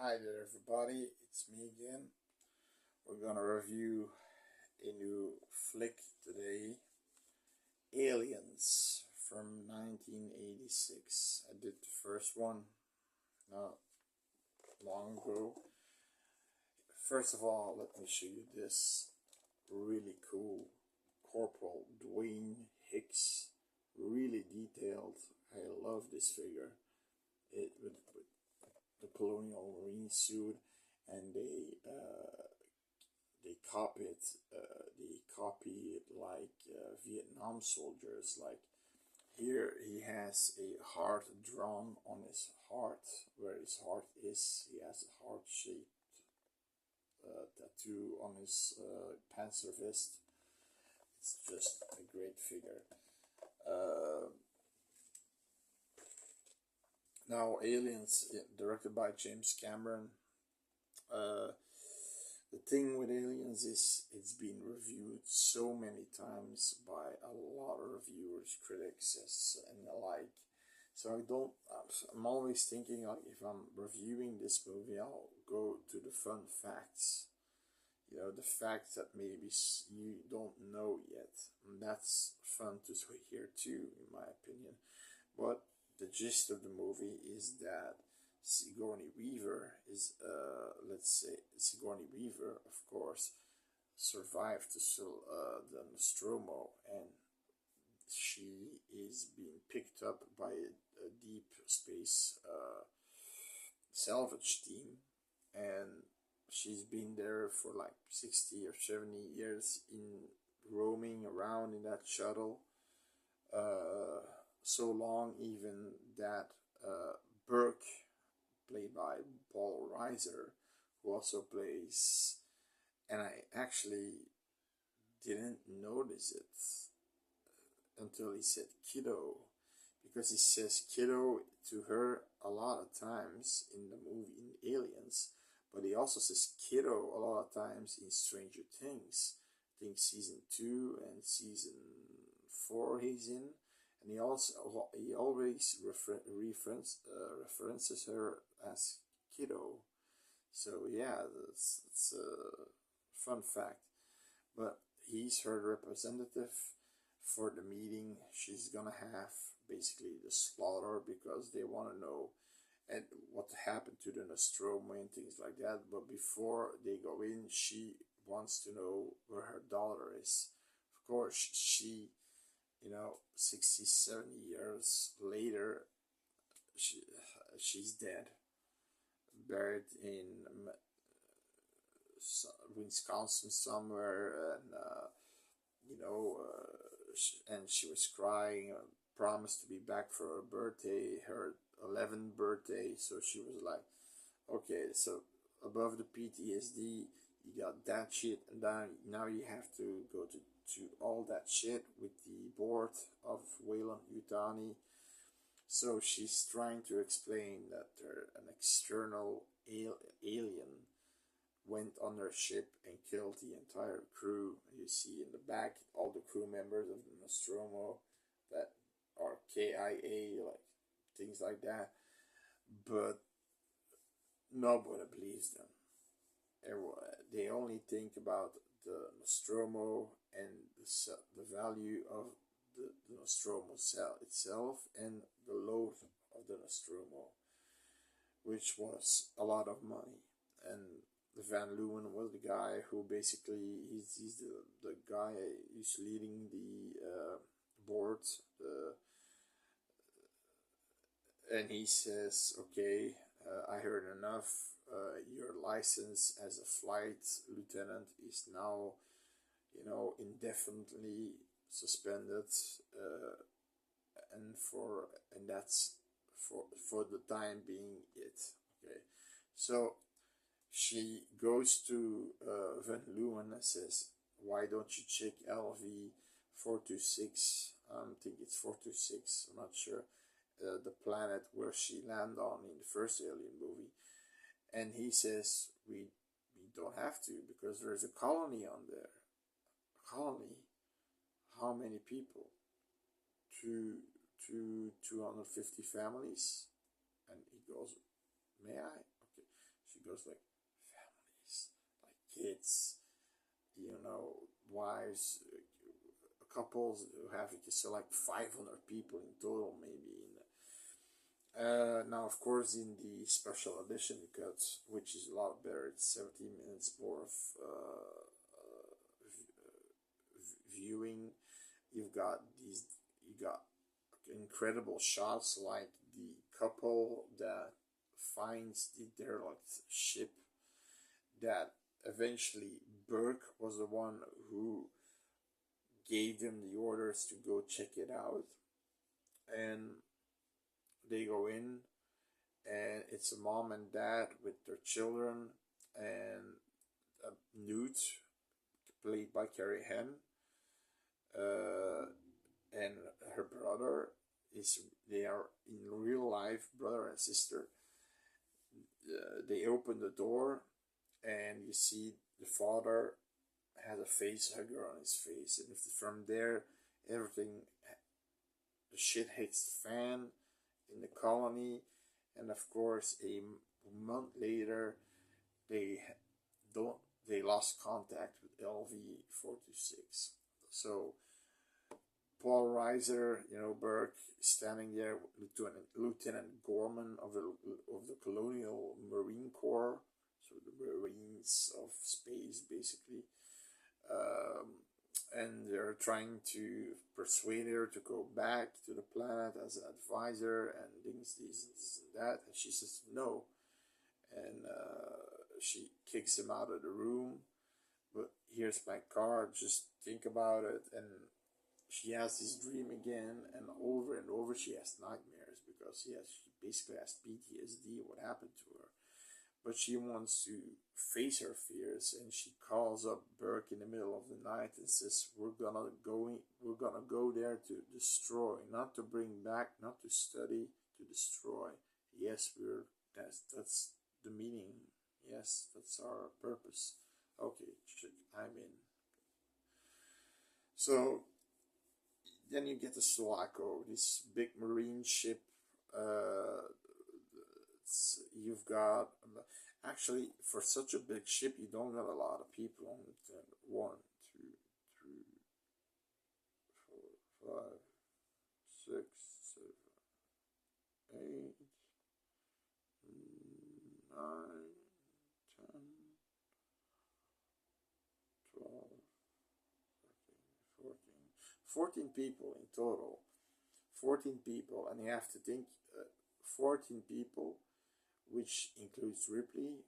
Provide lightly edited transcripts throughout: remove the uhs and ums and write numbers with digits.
Hi there everybody, it's me again. We're gonna review a new flick today, Aliens from 1986. I did the first one not long ago. First of all, let me show you this really cool Corporal Dwayne Hicks. Really detailed. I love this figure. With the colonial marine suit, and they copy it like Vietnam soldiers. Like here, he has a heart drawn on his heart, where his heart is. He has a heart-shaped tattoo on his panzer vest. It's just a great figure. Uh, Now, Aliens, directed by James Cameron. Uh, the thing with Aliens is it's been reviewed so many times by a lot of reviewers, critics, and the like. So I don't. I'm always thinking like if I'm reviewing this movie, I'll go to the fun facts. You know, the facts that maybe you don't know yet, and that's fun to hear too, in my opinion. But the gist of the movie is that Sigourney Weaver is, let's say, Sigourney Weaver, of course, survived to the Nostromo, and she is being picked up by a deep space salvage team, and she's been there for like 60 or 70 years in roaming around in that shuttle. So long even that Burke, played by Paul Reiser, who also plays, and I actually didn't notice it until he said kiddo, because he says kiddo to her a lot of times in the movie in Aliens, but he also says kiddo a lot of times in Stranger Things. I think season 2 and season 4 he's in, and he always references her as kiddo. So yeah, that's a fun fact. But he's her representative for the meeting she's gonna have, basically the slaughter, because they want to know and what happened to the Nostromo and things like that. But before they go in, she wants to know where her daughter is. Of course, she, 60, 70 years later, she's dead, buried in Wisconsin somewhere, and and she was crying, promised to be back for her birthday, her 11th birthday. So she was like, okay, so above the PTSD, you got that shit, and then now you have to go to all that shit with the board of Weyland-Yutani. So she's trying to explain that an external alien went on their ship and killed the entire crew. You see in the back all the crew members of the Nostromo that are KIA, like things like that. But nobody believes them. They only think about the Nostromo and the value of the Nostromo itself and the load of the Nostromo, which was a lot of money. And Van Leeuwen was the guy who basically he's the guy who's leading the board, and he says, okay, I heard enough. Your license as a flight lieutenant is now, indefinitely suspended, and that's for the time being it. Okay, so she goes to Van Leeuwen and says, why don't you check LV 426? I think it's 426, I'm not sure. The planet where she landed on in the first Alien movie. And he says, we don't have to, because there's a colony on there. A colony? How many people? 250 families? And he goes, may I? Okay. She because like families, like kids, wives, couples who have so like 500 people in total maybe. Now, of course, in the special edition cut, which is a lot better, it's 17 minutes more of viewing. You got incredible shots, like the couple that finds the derelict ship, that eventually Burke was the one who gave them the orders to go check it out. And they go in, and it's a mom and dad with their children, and Newt, played by Carrie Henn, and her brother they are in real life brother and sister. They open the door, and you see the father has a face hugger on his face, and from there everything, the shit hits the fan in the colony. And of course, a month later, they don't they lost contact with LV-426. So Paul Reiser, Burke, standing there, Lieutenant Gorman of the Colonial Marine Corps, so the Marines of space, basically. And they're trying to persuade her to go back to the planet as an advisor and things, this and that. And she says no. And she kicks him out of the room. But here's my card, just think about it. And she has this dream again, and over she has nightmares, because she basically has PTSD, what happened to her. But she wants to face her fears, and she calls up Burke in the middle of the night and says, we're gonna go there to destroy, not to bring back, not to study, to destroy. Yes, that's the meaning. Yes, that's our purpose. Okay, I'm in. So then you get the Sulaco, this big marine ship. You've got, actually, for such a big ship, you don't got a lot of people on it. 1, 2, 3, 4, 5, 6, 7, 8, 9, 10, 12, 13, 14 people in total. 14 people, and you have to think, 14 people, which includes Ripley,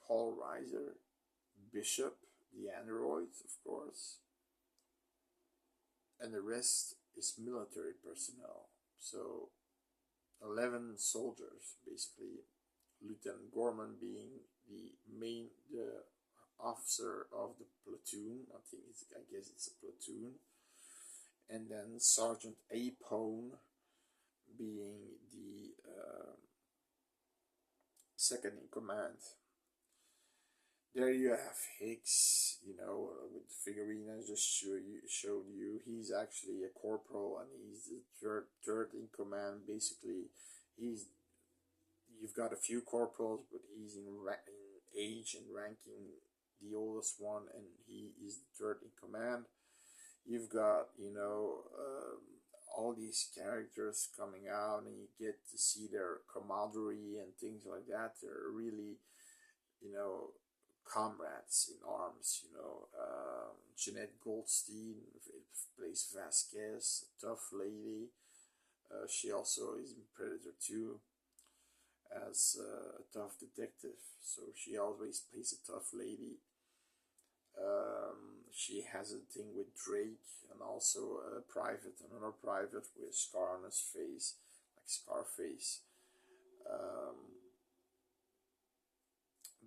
Paul Reiser, Bishop, the android, of course, and the rest is military personnel. So 11 soldiers, basically. Lieutenant Gorman being the officer of the platoon. I guess it's a platoon. And then Sergeant Apone being the second in command. There you have Hicks, with the figurine I just showed you. He's actually a corporal, and he's the third in command. Basically, you've got a few corporals, but he's in age and ranking the oldest one, and he is the third in command. You've got, all these characters coming out, and you get to see their camaraderie and things like that. They're really, comrades in arms. Jeanette Goldstein plays Vasquez, a tough lady. She also is in Predator 2 as a tough detective, so she always plays a tough lady. She has a thing with Drake, and also another private with a scar on his face, like Scarface.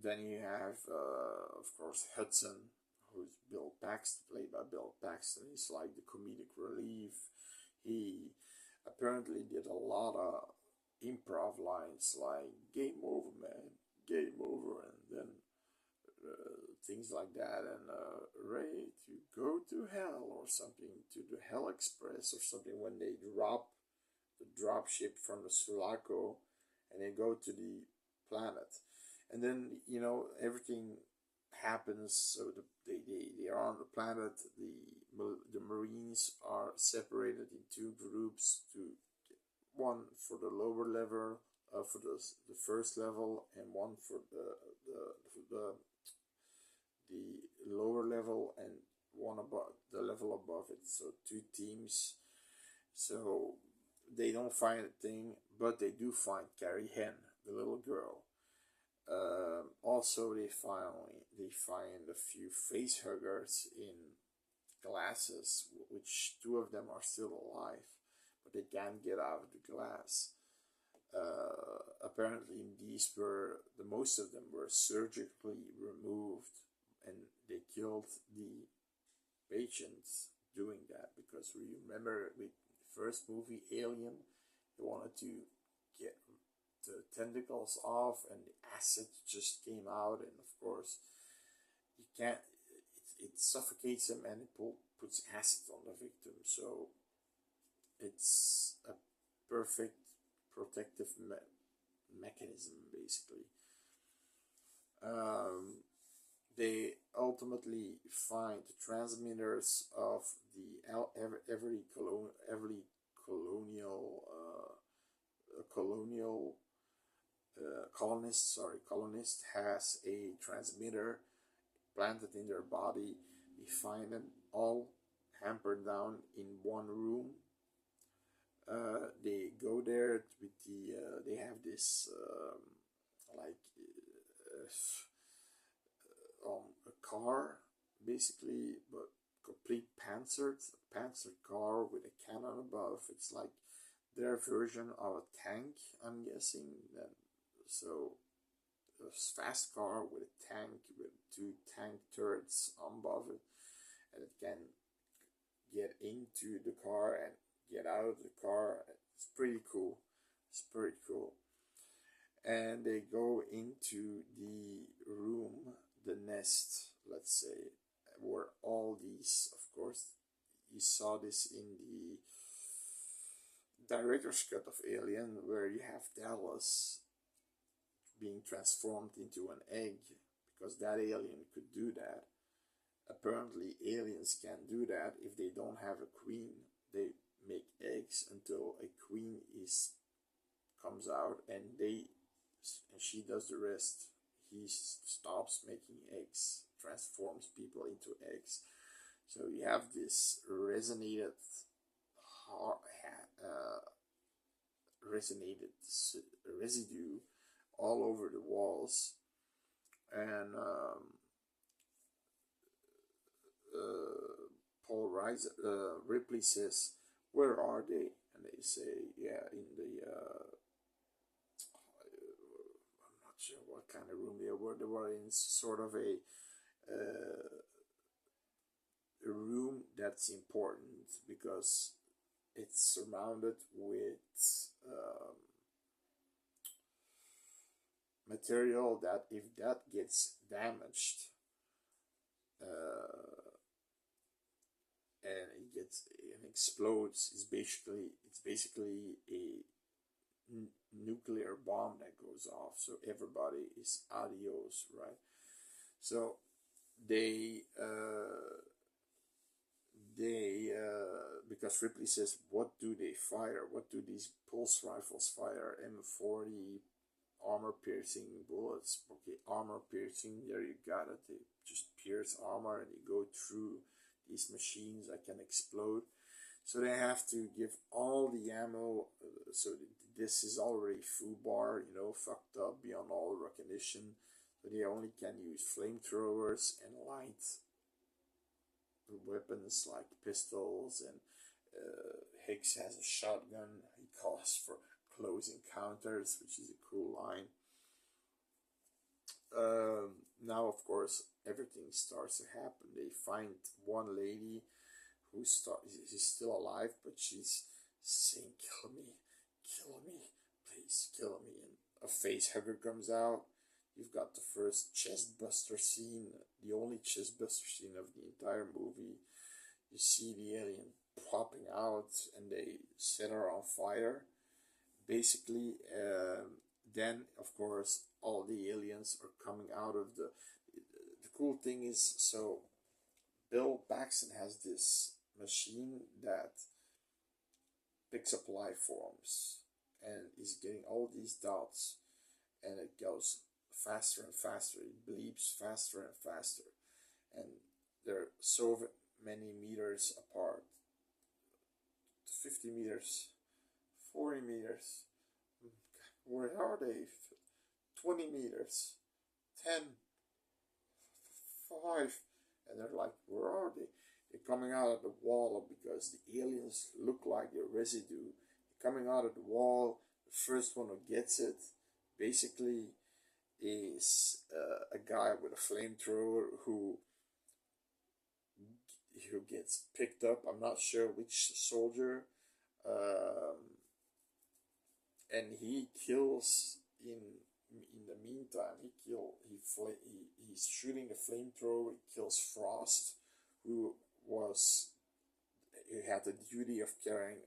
Then you have, of course, Hudson, who's played by Bill Paxton. He's like the comedic relief. He apparently did a lot of improv lines like "Game over, man, game over," and then things like that, and ready to go to hell, or something, to the Hell Express or something, when they drop the drop ship from the Sulaco and they go to the planet. And then, you know, everything happens. So they are on the planet. The Marines are separated in two groups, to one for the lower level, for the first level, and one for the lower level, and one above the level above it. So two teams. So they don't find a thing, but they do find Carrie Hen, the little girl. Also, they find a few face huggers in glasses, which two of them are still alive, but they can't get out of the glass. Apparently, these were the most of them were surgically removed, and they killed the patients doing that, because we remember with the first movie Alien, they wanted to get the tentacles off, and the acid just came out, and of course you can't. It suffocates them, and it puts acid on the victim. So it's a perfect protective mechanism, basically. They ultimately find the transmitters of every colonist has a transmitter planted in their body. We find them all hampered down in one room. They go there with they have this like a car, basically, but complete panzered car with a cannon above. It's like their version of a tank, I'm guessing. So a fast car with a tank, with two tank turrets above it, and it can get into the car and get out of the car. It's pretty cool. It's pretty cool. And they go into the room, the nest, let's say, where all these, of course, you saw this in the director's cut of Alien, where you have Dallas being transformed into an egg, because that alien could do that. Apparently, aliens can do that if they don't have a queen. They make eggs until a queen comes out, and she does the rest. He stops making eggs, transforms people into eggs. So you have this residue all over the walls, and Ripley says, "Where are they?" And they say, "Yeah, in the I'm not sure what kind of room they were. They were in sort of a room that's important because it's surrounded with material that, if that gets damaged, and it explodes, it's basically a nuclear bomb that goes off. So everybody is adios, right? So they because Ripley says, "What do they fire? What do these pulse rifles fire?" M40 armor piercing bullets. Okay, armor piercing, there you got it. They just pierce armor and they go through these machines that can explode. So they have to give all the ammo. So this is already FUBAR, fucked up beyond all recognition. So they only can use flamethrowers and light weapons like pistols, and Hicks has a shotgun. He calls for close encounters, which is a cool line. Now, of course, everything starts to happen. They find one lady who's still alive, but she's saying, "Kill me, please kill me." And a face hugger comes out. You've got the first chest buster scene, the only chest buster scene of the entire movie. You see the alien popping out, and they set her on fire. Basically, then of course all the aliens are coming out of the cool thing is, so Bill Paxton has this machine that picks up life forms and is getting all these dots, and it goes faster and faster, it bleeps faster and faster, and they're so many meters apart, 50 meters, 40 meters, where are they, 20 meters, 10, 5, and they're like, where are they? They're coming out of the wall because the aliens look like a residue. They're coming out of the wall. The first one who gets it basically is a guy with a flamethrower who gets picked up. I'm not sure which soldier, and he kills in the meantime. He's shooting the flamethrower. He kills Frost, who had the duty of carrying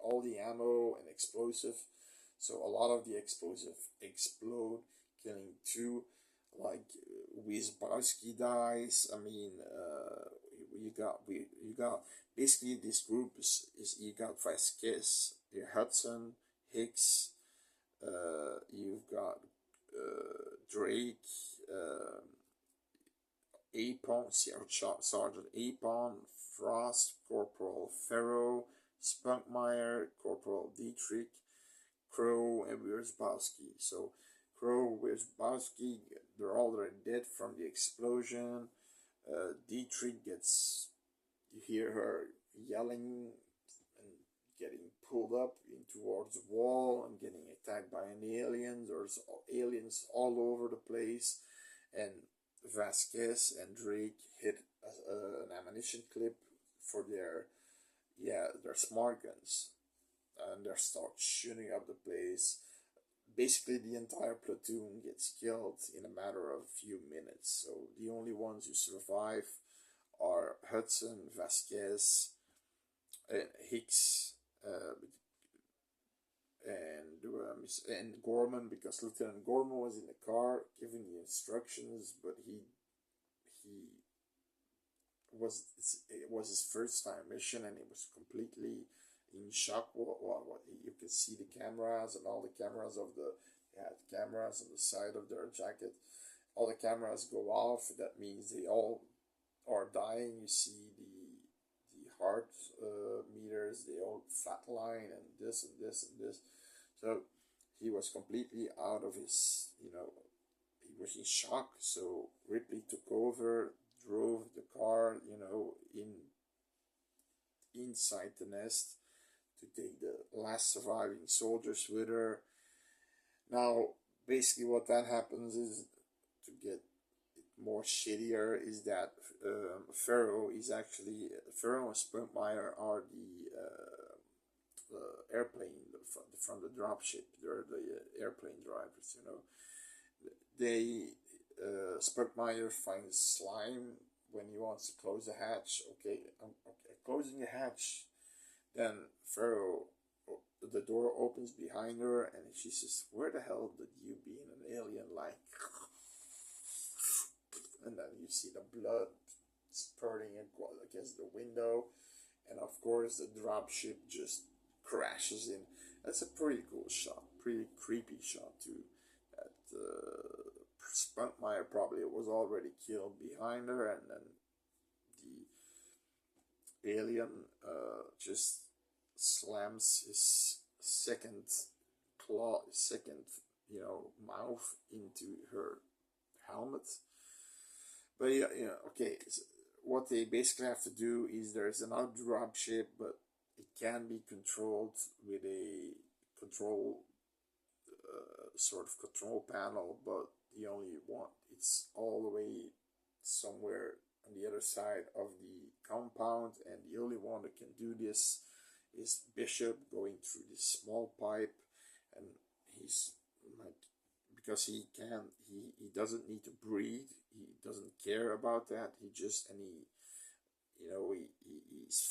all the ammo and explosive. So a lot of the explosive explode, killing two. Like Wizbowski dies. I mean, you got basically this group is you got Vasquez, Hudson, Hicks. You've got Drake, Apon, Sergeant Apon, Frost, Corporal Farrow, Spunkmeyer, Corporal Dietrich, Crow, and Wierzbowski. So Crow, Wierzbowski, they're all dead from the explosion. Dietrich gets, you hear her yelling and getting pulled up in towards the wall and getting attacked by an alien. There's aliens all over the place, and Vasquez and Drake hit an ammunition clip for their smart guns, and they start shooting up the place. Basically, the entire platoon gets killed in a matter of a few minutes. So the only ones who survive are Hudson, Vasquez, and Hicks, and Gorman, because Lieutenant Gorman was in the car giving the instructions, but it was his first time mission, and he was completely in shock. You could see the cameras, and all the cameras they had cameras on the side of their jacket. All the cameras go off. That means they all are dying. You see the heart meters, they all flatline, and this and this and this. So he was completely out of his, he was in shock. So Ripley took over, drove the car, inside the nest to take the last surviving soldiers with her. Now, basically what that happens is, to get it more shittier, is that Farrow and Spunkmeyer are the airplane from the dropship. They're the airplane drivers, They, Spunkmeyer finds slime when he wants to close the hatch. Okay, closing the hatch. Then Farrow, the door opens behind her, and she says, "Where the hell did you, being an alien, like?" And then you see the blood spurting against the window, and of course the dropship just crashes in. That's a pretty cool shot, pretty creepy shot too. That Spunkmeyer probably was already killed behind her, and then the alien just slams his second mouth into her helmet. But okay. So what they basically have to do is, there's another dropship, but it can be controlled with a sort of control panel, but the only one, it's all the way somewhere on the other side of the compound, and the only one that can do this is Bishop, going through this small pipe, and he's like, because he doesn't need to breathe, he doesn't care about that, he's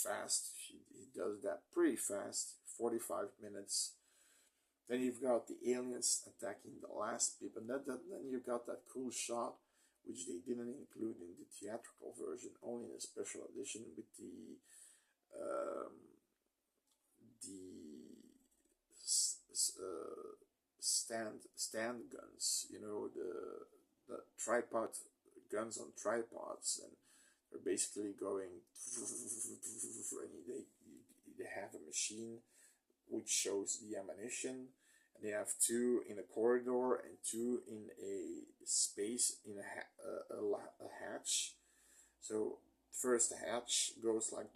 fast, he does that pretty fast, 45 minutes, Then you've got the aliens attacking the last people. And then you've got that cool shot, which they didn't include in the theatrical version, only in a special edition with um, stand guns. You know, the tripod guns on tripods, and they're basically going, and they have a machine which shows the ammunition, and they have two in a corridor and two in a space in a hatch. So first the hatch goes like,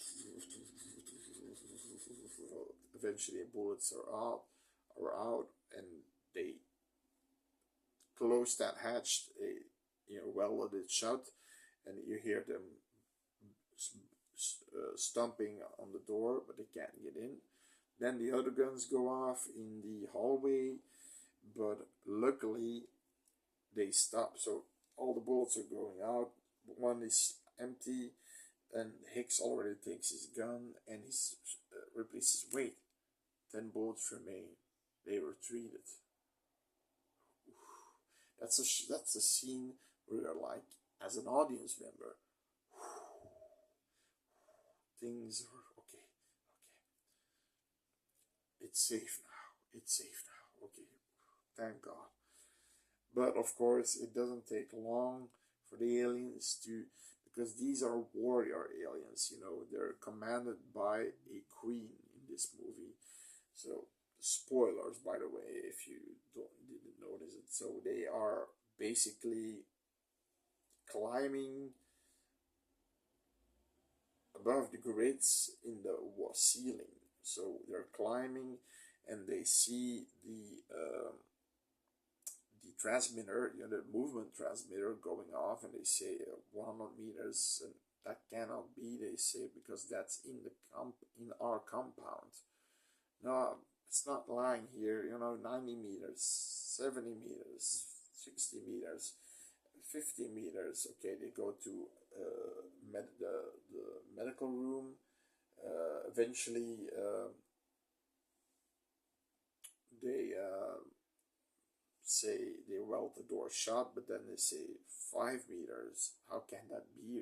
eventually bullets are out, and they close that hatch, welded it shut, and you hear them stomping on the door, but they can't get in. Then the other guns go off in the hallway, but luckily they stop. So all the bullets are going out. One is empty, and Hicks already takes his gun, and Ripley says, "Wait, 10 bullets remain. They were treated." That's a scene where you're like, as an audience member, things are okay. It's safe now. It's safe now. Okay, thank God. But of course, it doesn't take long for the aliens to, because these are warrior aliens. They're commanded by a queen in this movie. So spoilers, by the way, if you didn't notice it. So they are basically climbing above the grids in the ceiling. So they're climbing, and they see the transmitter, the movement transmitter going off, and they say 100 meters, and that cannot be. They say because that's in our compound. No, it's not lying here. 90 meters, 70 meters, 60 meters, 50 meters. Okay, they go to the medical room. Eventually, they say they weld the door shut, but then they say 5 meters. How can that be?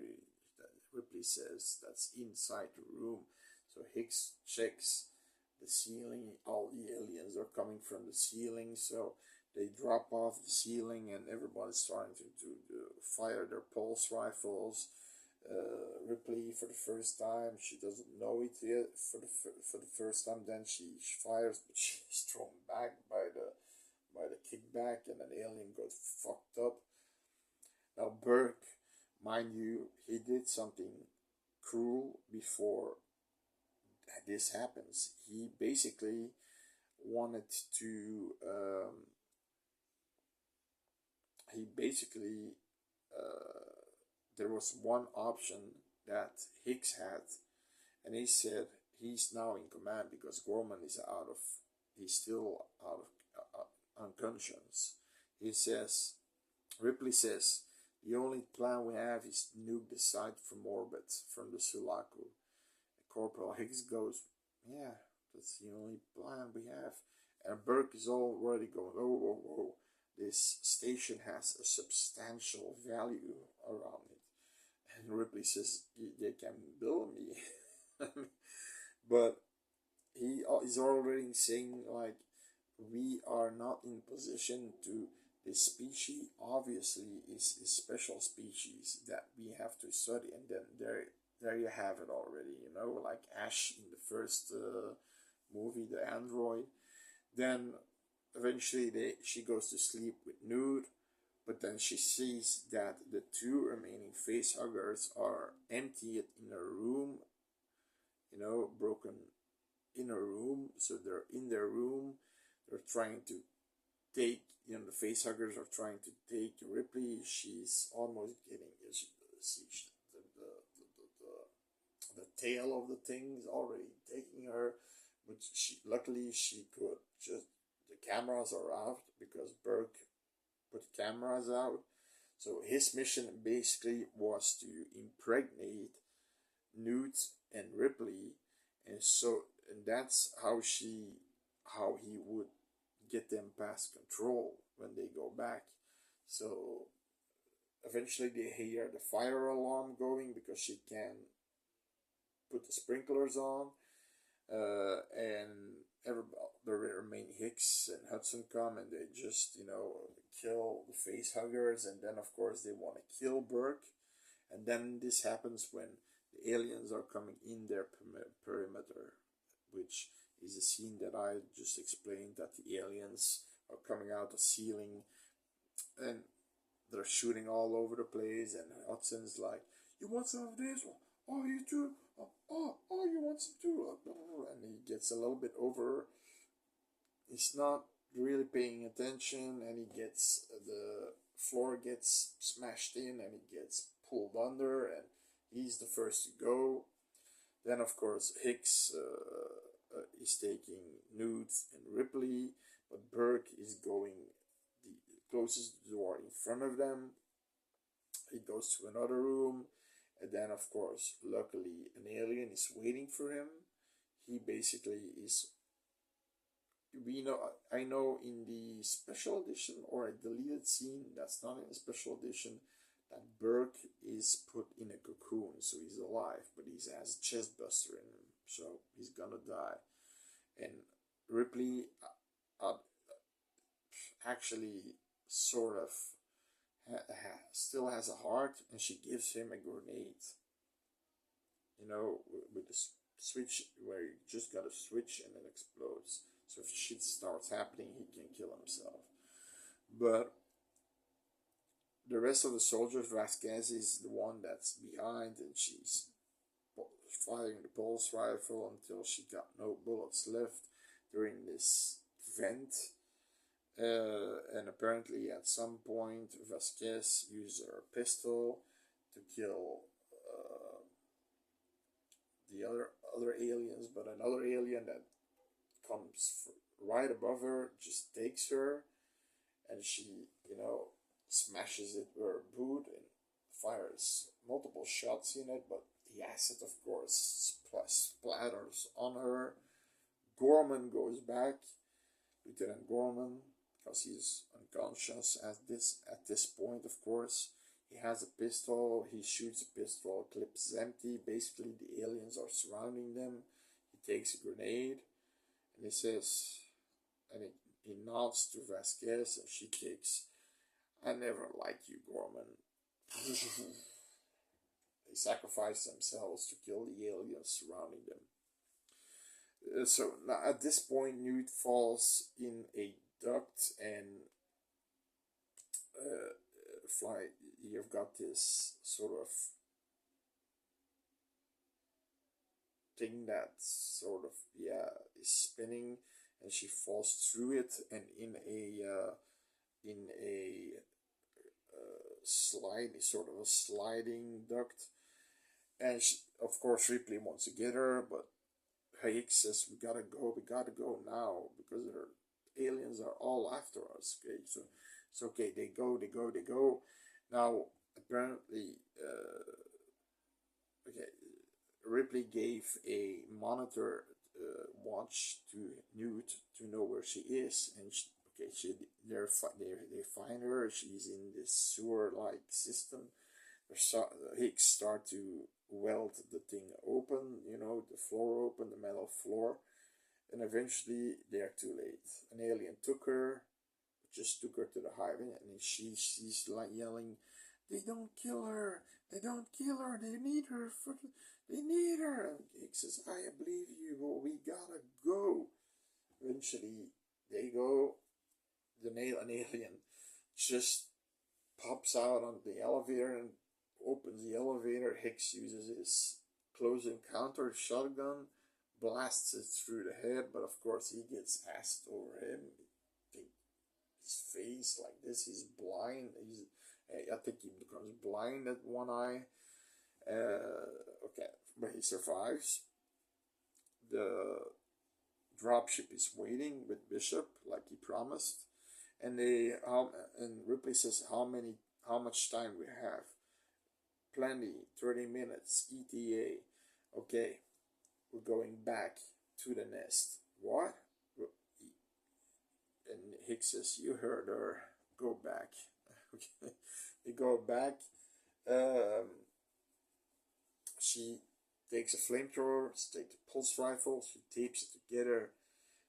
Ripley says that's inside the room. So Hicks checks the ceiling. All the aliens are coming from the ceiling, so they drop off the ceiling, and everybody's trying to fire their pulse rifles. Ripley, for the first time, she doesn't know it yet. For the first time, then she fires, but she's thrown back by the kickback, and an alien got fucked up. Now Burke, mind you, he did something cruel before this happens. He basically wanted to. There was one option that Hicks had, and he said he's now in command because Gorman is he's still out of unconscious. Ripley says, the only plan we have is to nuke the site from orbit, from the Sulaco. Corporal Hicks goes, yeah, that's the only plan we have. And Burke is already going, oh, this station has a substantial value around it. And Ripley says, they can bill me. But he's already saying, like, we are not in position to, this species obviously is a special species that we have to study. And then there you have it already, like Ash in the first movie, the android. Then eventually she goes to sleep with Nude, but then she sees that the two remaining facehuggers are emptied in a room, broken in a room. So they're in their room. They're trying to take, the facehuggers are trying to take Ripley. She's almost getting, the tail of the thing is already taking her, but luckily she could just, the cameras are out because Burke put cameras out. So his mission basically was to impregnate Newt and Ripley, and that's how he would get them past control when they go back. So eventually they hear the fire alarm going because she can put the sprinklers on, and the remaining Hicks and Hudson come and they just, kill the face huggers, and then of course they want to kill Burke, and then this happens when the aliens are coming in their perimeter, which is a scene that I just explained, that the aliens are coming out the ceiling and they're shooting all over the place, and Hudson's like, "You want some of this? Oh, you too? Oh, you want some too?" And he gets a little bit over. He's not really paying attention, and the floor gets smashed in, and he gets pulled under, and he's the first to go. Then, of course, Hicks is taking Newt and Ripley, but Burke is going the closest door in front of them. He goes to another room, and then, of course, luckily, an alien is waiting for him. He basically is. I know in the special edition or a deleted scene that's not in the special edition, that Burke is put in a cocoon, so he's alive, but he has a chest buster in him, so he's gonna die. And Ripley actually sort of still has a heart, and she gives him a grenade. With the switch where you just gotta switch and it explodes. So if shit starts happening, he can kill himself. But the rest of the soldiers, Vasquez is the one that's behind, and she's firing the pulse rifle until she got no bullets left during this vent. And apparently at some point Vasquez used her pistol to kill the other aliens, but another alien that comes right above her just takes her, and she smashes it with her boot and fires multiple shots in it, but the acid of course splatters on her. Gorman goes back, Lieutenant Gorman, because he's unconscious at this point. Of course, he has a pistol. He shoots a pistol, clip is empty. Basically, the aliens are surrounding them. He takes a grenade, and he says, and he nods to Vasquez, and she takes, "I never liked you, Gorman." They sacrifice themselves to kill the aliens surrounding them. So now at this point, Newt falls in a duct, and you've got this sort of thing that sort of is spinning, and she falls through it, and in a sort of a sliding duct, and of course Ripley wants to get her, but Hicks says, we gotta go now, because the aliens are all after us. Okay, so it's okay. They go. Now apparently, Ripley gave a monitor watch to Newt to know where she is, and they find her. She's in this sewer-like system. Hicks start to weld the thing open, the floor open, the metal floor, and eventually they're too late. An alien took her to the hive, and she's like yelling, "They don't kill her! They don't kill her! They need her! They need her!" And Hicks says, "I believe you, but we gotta go." Eventually, they go. An alien just pops out on the elevator and opens the elevator. Hicks uses his close encounter shotgun, blasts it through the head, but of course he gets acid over him. His face like this, he's blind. I think he becomes blind at one eye. But he survives. The dropship is waiting with Bishop like he promised, and Ripley says, how much time we have? Plenty, 30 minutes, ETA. Okay, we're going back to the nest. What? and Hicks says, "You heard her. Go back." Okay, they go back. Um, she takes a flamethrower. She takes a pulse rifle. She tapes it together.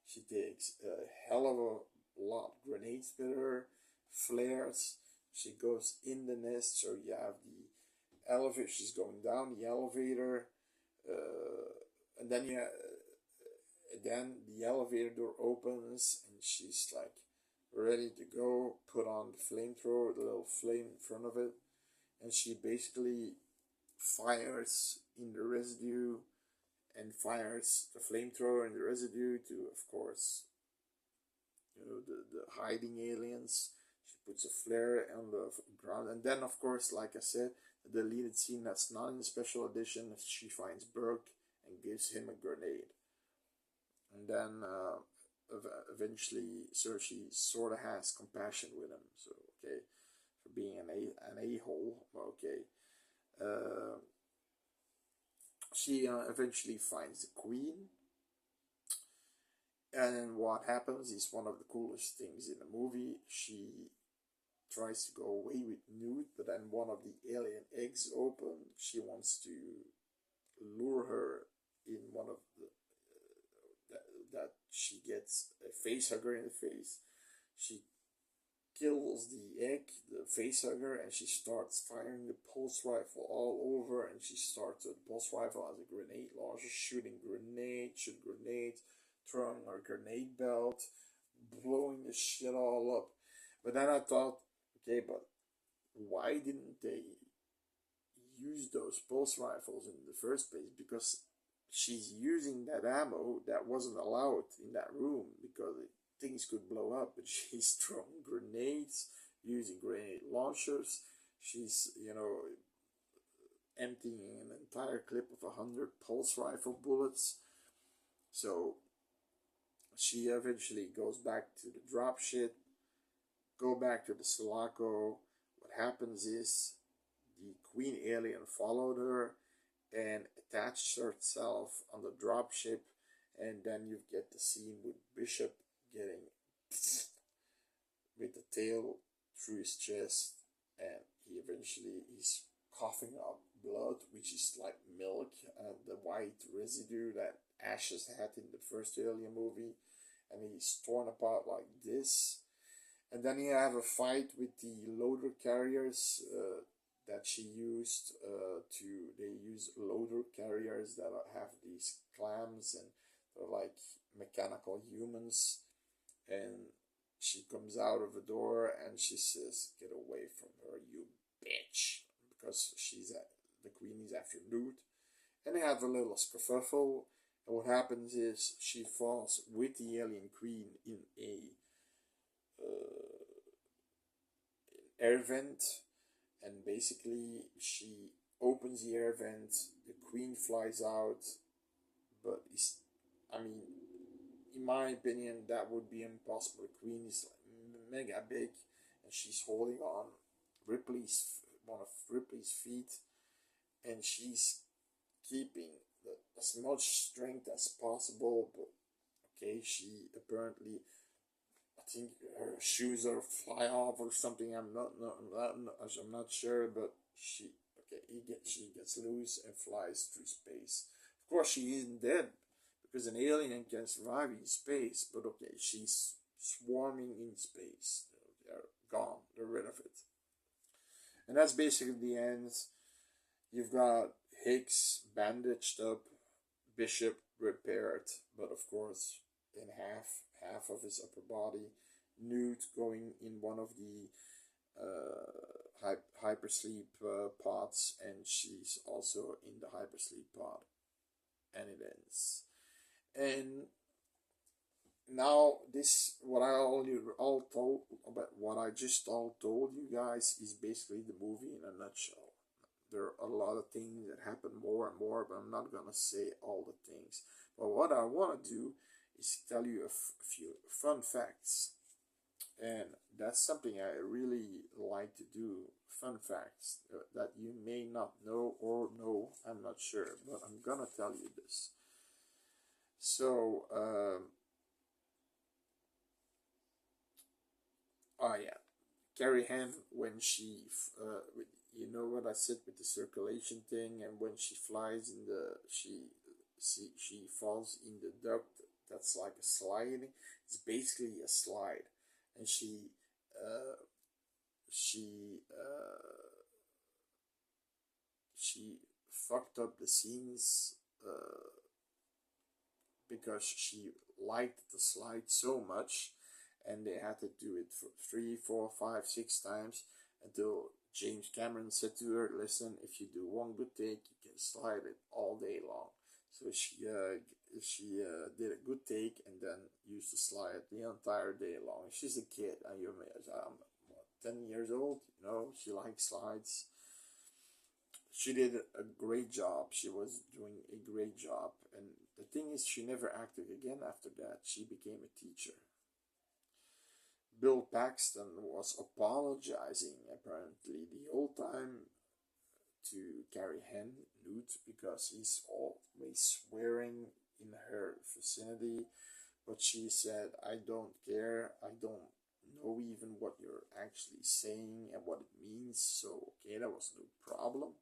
She takes a hell of a lot of grenades with her, flares. She goes in the nest. So you have the elevator. She's going down the elevator, and then the elevator door opens, and she's like ready to go. Put on the flamethrower, the little flame in front of it, and she basically fires in the residue and fires the flamethrower in the residue to, of course, the hiding aliens. She puts a flare on the ground, and then, of course, like I said, the deleted scene that's not in the special edition. She finds Burke and gives him a grenade, and then eventually, so she sort of has compassion with him. So okay, for being an a-hole, okay. Uh, she eventually finds the queen, and what happens is one of the coolest things in the movie. She tries to go away with Newt, but then one of the alien eggs open. She wants to lure her in one of the that she gets a face hugger in the face. She kills the egg, the face hugger, and she starts firing the pulse rifle all over. And she starts with the pulse rifle as a grenade launcher, shooting grenades, throwing her grenade belt, blowing the shit all up. But then I thought, okay, but why didn't they use those pulse rifles in the first place? Because she's using that ammo that wasn't allowed in that room because things could blow up, but she's throwing grenades, using grenade launchers. She's, emptying an entire clip of 100 pulse rifle bullets. So she eventually goes back to the dropship, go back to the Sulaco. What happens is the queen alien followed her and attached herself on the dropship, and then you get the scene with Bishop getting with the tail through his chest, and he eventually is coughing up blood, which is like milk and the white residue that Ashes had in the first Alien movie, and he's torn apart like this. And then you have a fight with the loader carriers that she used they use loader carriers that have these clams, and they're like mechanical humans. And she comes out of the door and she says, "Get away from her, you bitch," because the queen is after Newt. And they have a little skerfuffle, and what happens is she falls with the alien queen in a air vent, and basically she opens the air vent, the queen flies out, but in my opinion, that would be impossible. The queen is mega big, and she's holding on one of Ripley's feet, and she's keeping as much strength as possible. But okay, she apparently, I think her shoes are fly off or something. I'm not sure, but she gets loose and flies through space. Of course, she isn't dead because an alien can survive in space. But okay, she's swarming in space. They're gone. They're rid of it, and that's basically the end. You've got Hicks bandaged up, Bishop repaired, but of course in half of his upper body. Newt going in one of the hypersleep pods, and she's also in the hypersleep pod, and it ends. And now this, what I just all told you guys is basically the movie in a nutshell. There are a lot of things that happen more and more, but I'm not gonna say all the things. But what I want to do is tell you a few fun facts, and that's something I really like to do. Fun facts that you may not know or know. I'm not sure, but I'm gonna tell you this. So Oh yeah, Carrie Ann when you know what I said with the circulation thing, and when she flies in the she falls in the duct that's like a slide. It's basically a slide, and uh, she she fucked up the scenes because she liked the slide so much, and they had to do it for three, four, five, six times until James Cameron said to her, "Listen, if you do one good take, you can slide it all day long." So she did a good take and then used to slide the entire day long. She's a kid, and I'm what, 10 years old. You know, she likes slides. She did a great job. She was doing a great job. And the thing is, she never acted again after that. She became a teacher. Bill Paxton was apologizing apparently the whole time to Carrie Henn Newt because he's always swearing in her vicinity. But she said, "I don't care. I don't know even what you're actually saying and what it means. So, okay, that was no problem."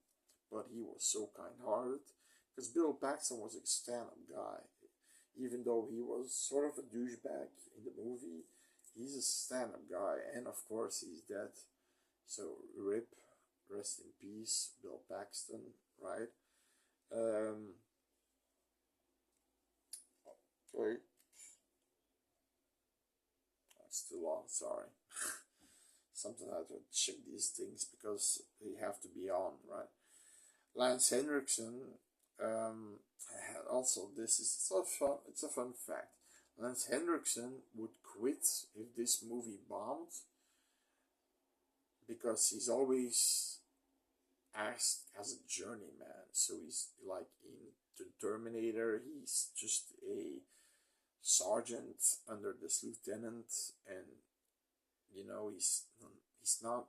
But he was so kind-hearted because Bill Paxton was a stand-up guy. Even though he was sort of a douchebag in the movie, he's a stand-up guy, and of course he's dead. So rip, rest in peace, Bill Paxton, right? Um, wait, that's too long. Sorry. Sometimes I have to check these things because they have to be on, right? Lance Henriksen, also this is so fun. It's a fun fact. Lance Henriksen would quit if this movie bombed because he's always asked as a journeyman. So he's like in the Terminator. He's just a sergeant under this lieutenant, and he's not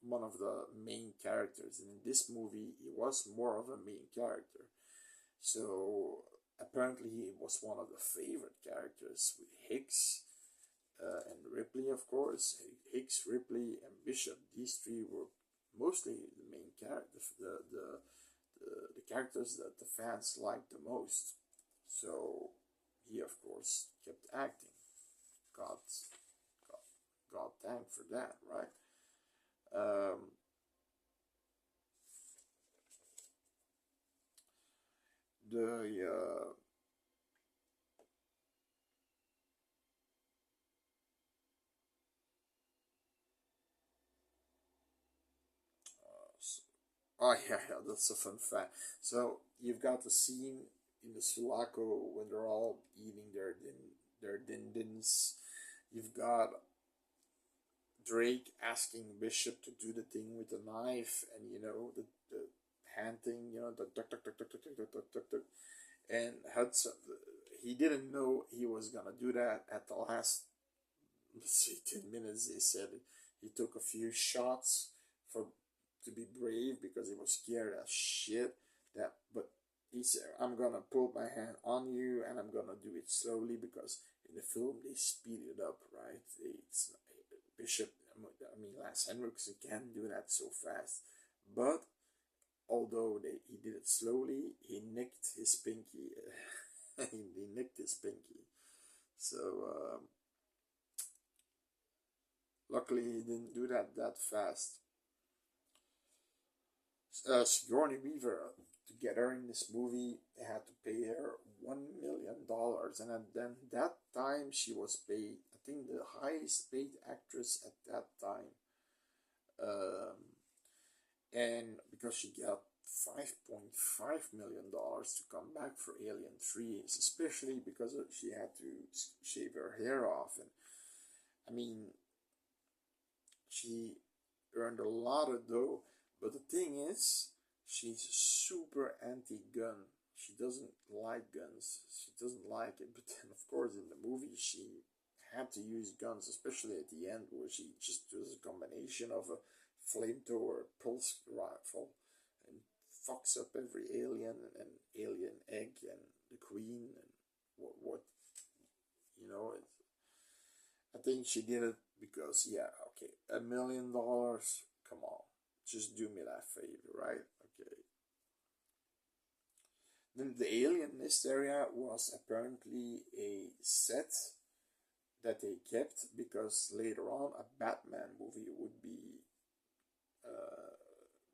one of the main characters. And in this movie, he was more of a main character. So apparently, he was one of the favorite characters with Hicks and Ripley, of course. Hicks, Ripley, and Bishop. These three were mostly the main characters, the characters that the fans liked the most. So he, of course, kept acting. God, God, God thank for that, right? Um, the oh yeah, yeah, that's a fun fact. So you've got the scene in the Sulaco when they're all eating their din dins. You've got Drake asking Bishop to do the thing with the knife, and the hand thing, the tuck tuck tuck tuck tuck tuck tuck tuck tuck tuck. And Hudson, he didn't know he was gonna do that at the last, let's say, 10 minutes. They said he took a few shots for to be brave because he was scared as shit. But he said, "I'm gonna put my hand on you, and I'm gonna do it slowly because in the film they speed it up, right? It's Bishop. I mean, Lance Henriksen can't do that so fast, but." Although he did it slowly, he nicked his pinky. He nicked his pinky. So luckily he didn't do that fast. Sigourney Weaver, to get her in this movie, they had to pay her $1 million, and then that time she was paid, I think, the highest paid actress at that time. Um, and because she got $5.5 million to come back for Alien 3, especially because she had to shave her hair off. And I mean, she earned a lot of dough, but the thing is, she's super anti-gun. She doesn't like guns. She doesn't like it. But then, of course, in the movie, she had to use guns, especially at the end, where she just does a combination of a flamethrower, pulse rifle, and fucks up every alien and alien egg and the queen and what you know. I think she did it because yeah, okay, $1 million, come on, just do me that favor, right? Okay. Then the alien nest area was apparently a set that they kept because later on a Batman movie would uh,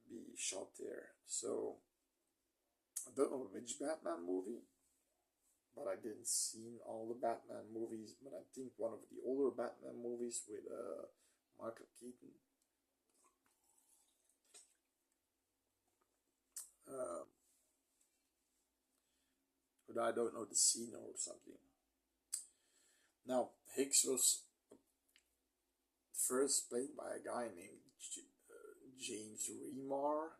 be shot there. So I don't know which Batman movie, but I didn't see all the Batman movies. But I think one of the older Batman movies with Michael Keaton. Um, but I don't know the scene or something. Now Hicks was first played by a guy named James Remar,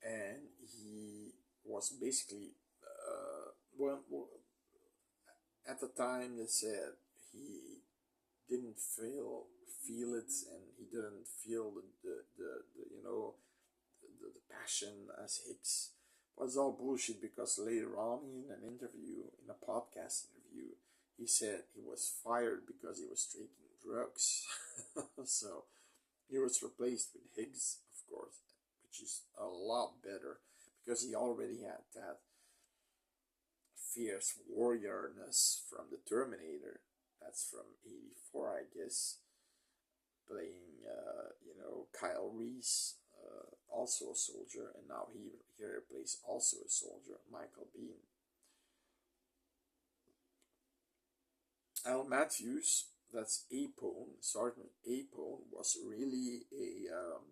and he was basically well, at the time they said he didn't feel it, and he didn't feel the the passion as Hicks. But it's all bullshit because later on in an interview, in a podcast interview, he said he was fired because he was taking drugs. So he was replaced with Higgs, of course, which is a lot better because he already had that fierce warriorness from the Terminator. That's from '84, I guess. Playing, Kyle Reese, also a soldier, and now he here plays also a soldier, Michael Bean. Al Matthews, that's Apone, Sergeant Apone, was really an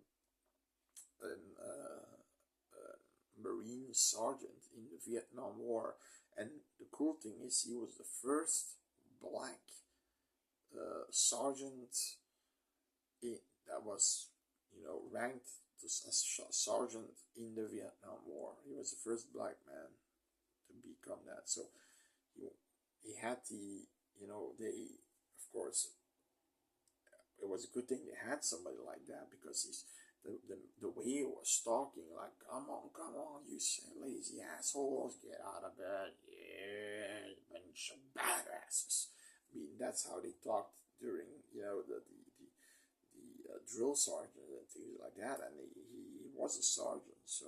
Marine sergeant in the Vietnam War. And the cool thing is, he was the first black sergeant that was, ranked as a sergeant in the Vietnam War. He was the first black man to become that. So he had the, they, of course, it was a good thing they had somebody like that because the way he was talking, like, come on, you lazy assholes, get out of bed, yeah, you bunch of badasses. I mean, that's how they talked during, the drill sergeant and things like that, and he was a sergeant, so.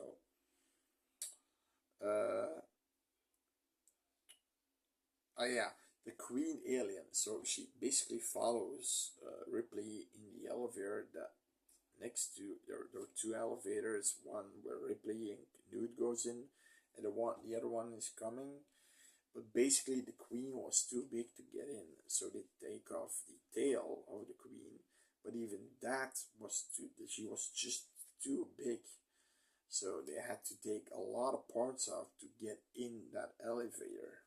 Oh yeah, the Queen alien. So she basically follows Ripley in the elevator that next to there are two elevators, one where Ripley and Newt goes in, and the other one is coming. But basically, the Queen was too big to get in, so they take off the tail of the Queen. But even that was she was just too big, so they had to take a lot of parts off to get in that elevator.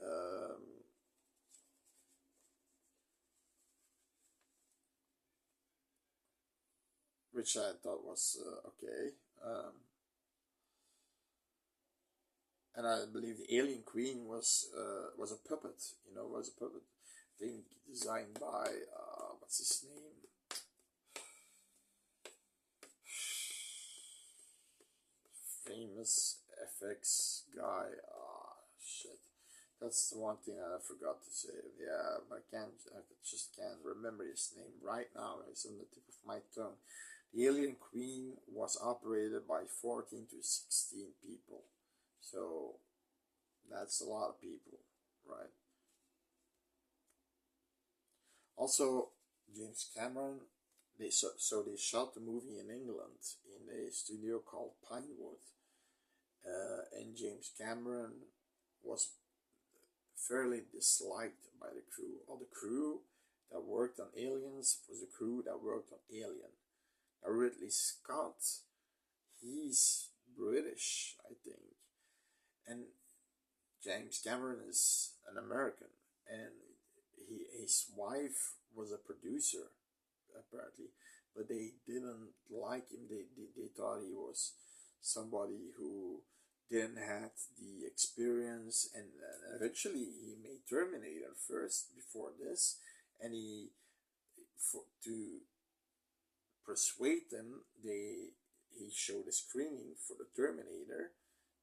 Um, which I thought was okay. And I believe the Alien Queen was a puppet. Was a puppet thing designed by what's his name? Famous FX guy. Shit. That's the one thing I forgot to say. Yeah, but I just can't remember his name right now. It's on the tip of my tongue. The Alien Queen was operated by 14 to 16 people. So that's a lot of people, right? Also, James Cameron, they shot the movie in England in a studio called Pinewood, and James Cameron was fairly disliked by the crew. All the crew that worked on Aliens was the crew that worked on Alien. Now Ridley Scott, he's British, I think, and James Cameron is an American, and his wife was a producer apparently, but they didn't like him. They thought he was somebody who didn't have the experience, and eventually he made Terminator first before this, and to persuade them, he showed a screening for the Terminator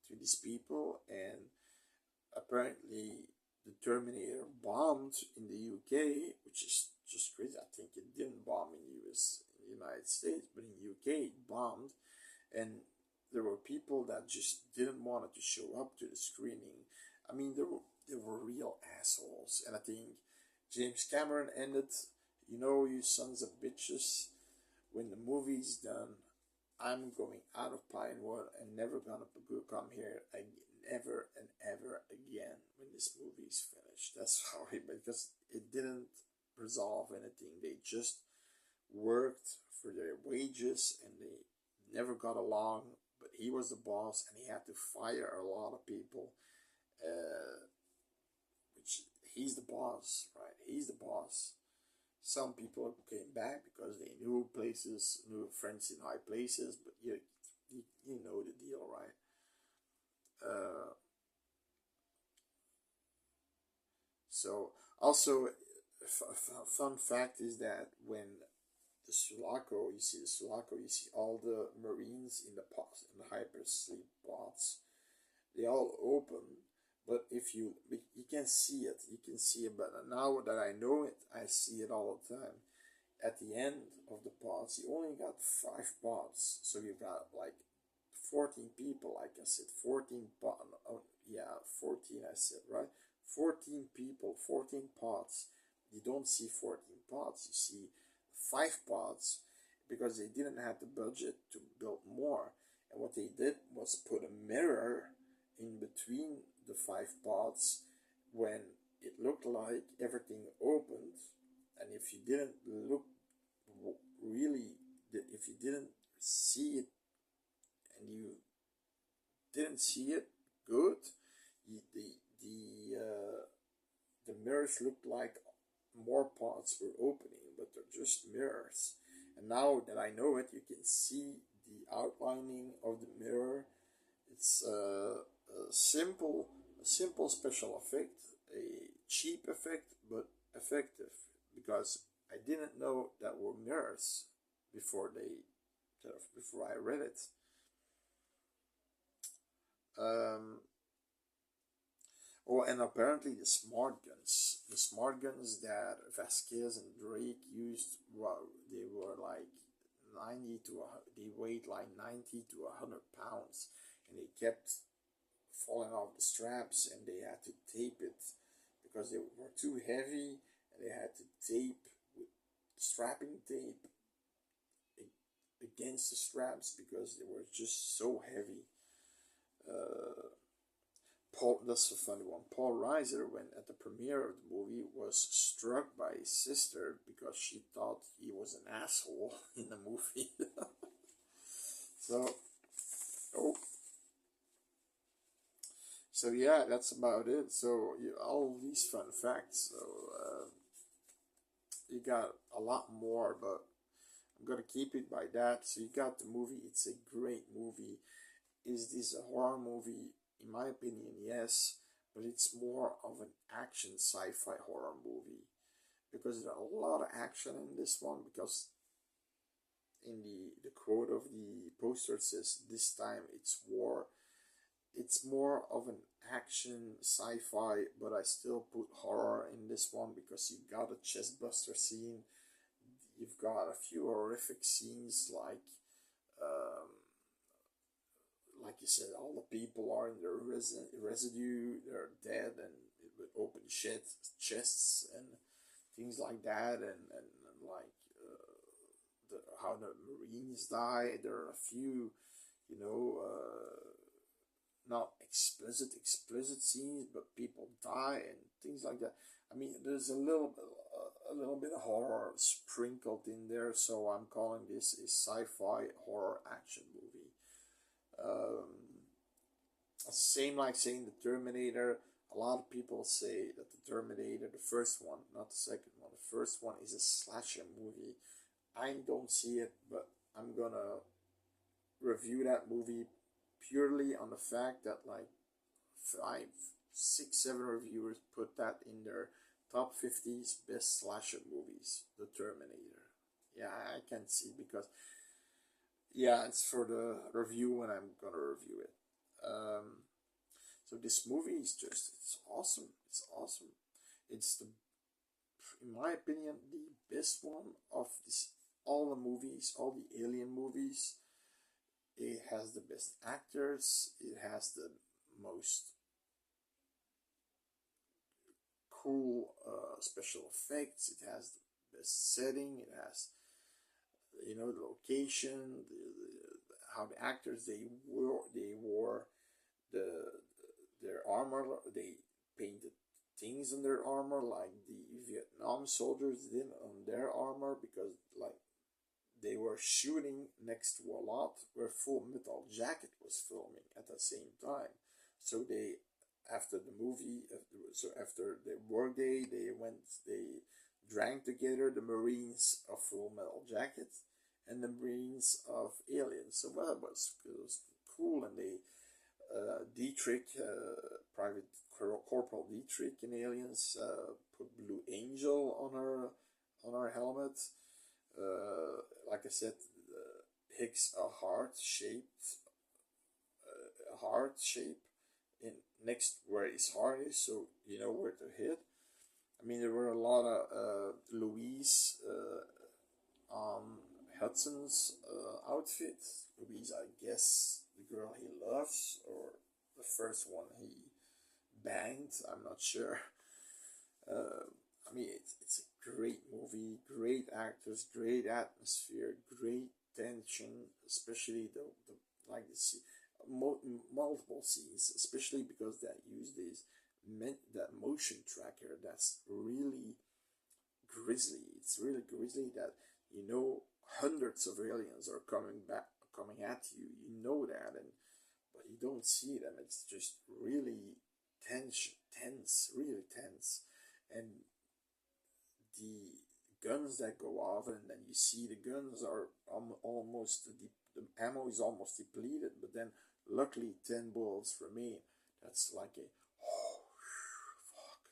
to these people, and apparently the Terminator bombed in the UK, which is just crazy. I think it didn't bomb in in the United States, but in the UK it bombed, and there were people that just didn't want to show up to the screening. I mean, there were real assholes, and I think James Cameron ended, you know, you sons of bitches, when the movie's done, I'm going out of Pinewood and never gonna come here ever and ever again when this movie's finished. That's sorry, because it didn't resolve anything. They just worked for their wages and they never got along. But he was the boss and he had to fire a lot of people. Which he's the boss, right? He's the boss. Some people came back because they knew places, knew friends in high places, but you know the deal, right? So also, fun fact is that when the Sulaco, you see the Sulaco, you see all the Marines in the pods, in the hypersleep pods. They all open, but if you can see it, you can see it. But now that I know it, I see it all the time. At the end of the pods, you only got 5 pods, so you got like 14 people. Like I said, 14 pod. Oh, yeah, 14. I said right. 14 people, 14 pods. You don't see 14 pods. You see 5 pods because they didn't have the budget to build more. And what they did was put a mirror in between the 5 pods when it looked like everything opened. And if you didn't look really, if you didn't see it and you didn't see it good, you, the mirrors looked like more pods were opening, but they're just mirrors. And now that I know it, you can see the outlining of the mirror. It's a simple special effect, a cheap effect, but effective, because I didn't know that were mirrors before before I read it. Oh, and apparently the smart guns that Vasquez and Drake used, well, they were like 90 to they weighed like 90 to 100 pounds, and they kept falling off the straps, and they had to tape it because they were too heavy, and they had to tape with strapping tape against the straps because they were just so heavy. Paul, that's a funny one. Paul Reiser, when at the premiere of the movie, was struck by his sister because she thought he was an asshole in the movie. so, oh, so yeah, that's about it. So all these fun facts. So you got a lot more, but I'm gonna keep it by that. So you got the movie. It's a great movie. Is this a horror movie? In my opinion, yes, but it's more of an action sci-fi horror movie because there's a lot of action in this one. Because in the quote of the poster it says, "This time it's war." It's more of an action sci-fi, but I still put horror in this one because you got a chest buster scene. You've got a few horrific scenes like you said, all the people are in their residue, they're dead, and with open chests and things like that, and like how the Marines die. There are a few, you know, not explicit scenes, but people die and things like that. I mean, there's a little bit of horror sprinkled in there, so I'm calling this a sci-fi horror action movie. Same like saying the Terminator. A lot of people say that the Terminator, the first one, not the second one, the first one is a slasher movie. I don't see it, but I'm gonna review that movie purely on the fact that like 5, 6, 7 reviewers put that in their top 50s best slasher movies. The Terminator. Yeah, I can see because yeah, it's for the review when I'm gonna review it. So this movie is just, it's awesome. It's awesome. It's the, in my opinion, the best one of this, all the movies, all the Alien movies. It has the best actors. It has the most cool special effects. It has the best setting. It has, you know, the location, how the actors they wore the their armor. They painted things on their armor like the Vietnam soldiers did on their armor, because like they were shooting next to a lot where Full Metal Jacket was filming at the same time. So they, after the movie, so after the work day, they drank together, the Marines of Full Metal Jacket and the Marines of Aliens. So well, it was cool, and they, Dietrich, Private Corporal Dietrich in Aliens, put Blue Angel on her helmet. Like I said, Hicks a heart shape in next where his heart is, so you know where to hit. I mean, there were a lot of Louise on Hudson's outfit. Louise, I guess, the girl he loves, or the first one he banged. I'm not sure. I mean, it's a great movie, great actors, great atmosphere, great tension, especially the like the multiple scenes, especially because they use that motion tracker that's really grisly. It's really grisly that, you know, hundreds of aliens are coming at you. You know that, and but you don't see them. It's just really really tense, and the guns that go off, and then you see the guns are almost the ammo is almost depleted, but then luckily 10 bullets remain. That's like a oh fuck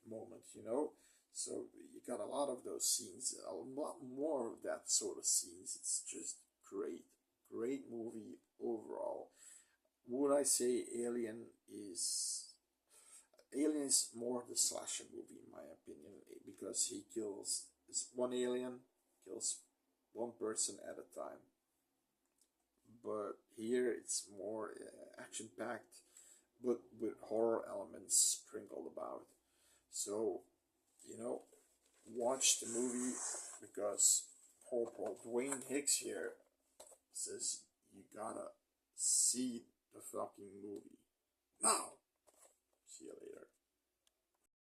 moment, you know. So you got a lot of those scenes, a lot more of that sort of scenes. It's just great movie overall. Would I say Alien is more the slasher movie in my opinion, because he kills one alien, kills one person at a time. But here it's more action packed, but with horror elements sprinkled about. So, you know, watch the movie, because Corporal Dwayne Hicks here says you gotta see the fucking movie now. See you later.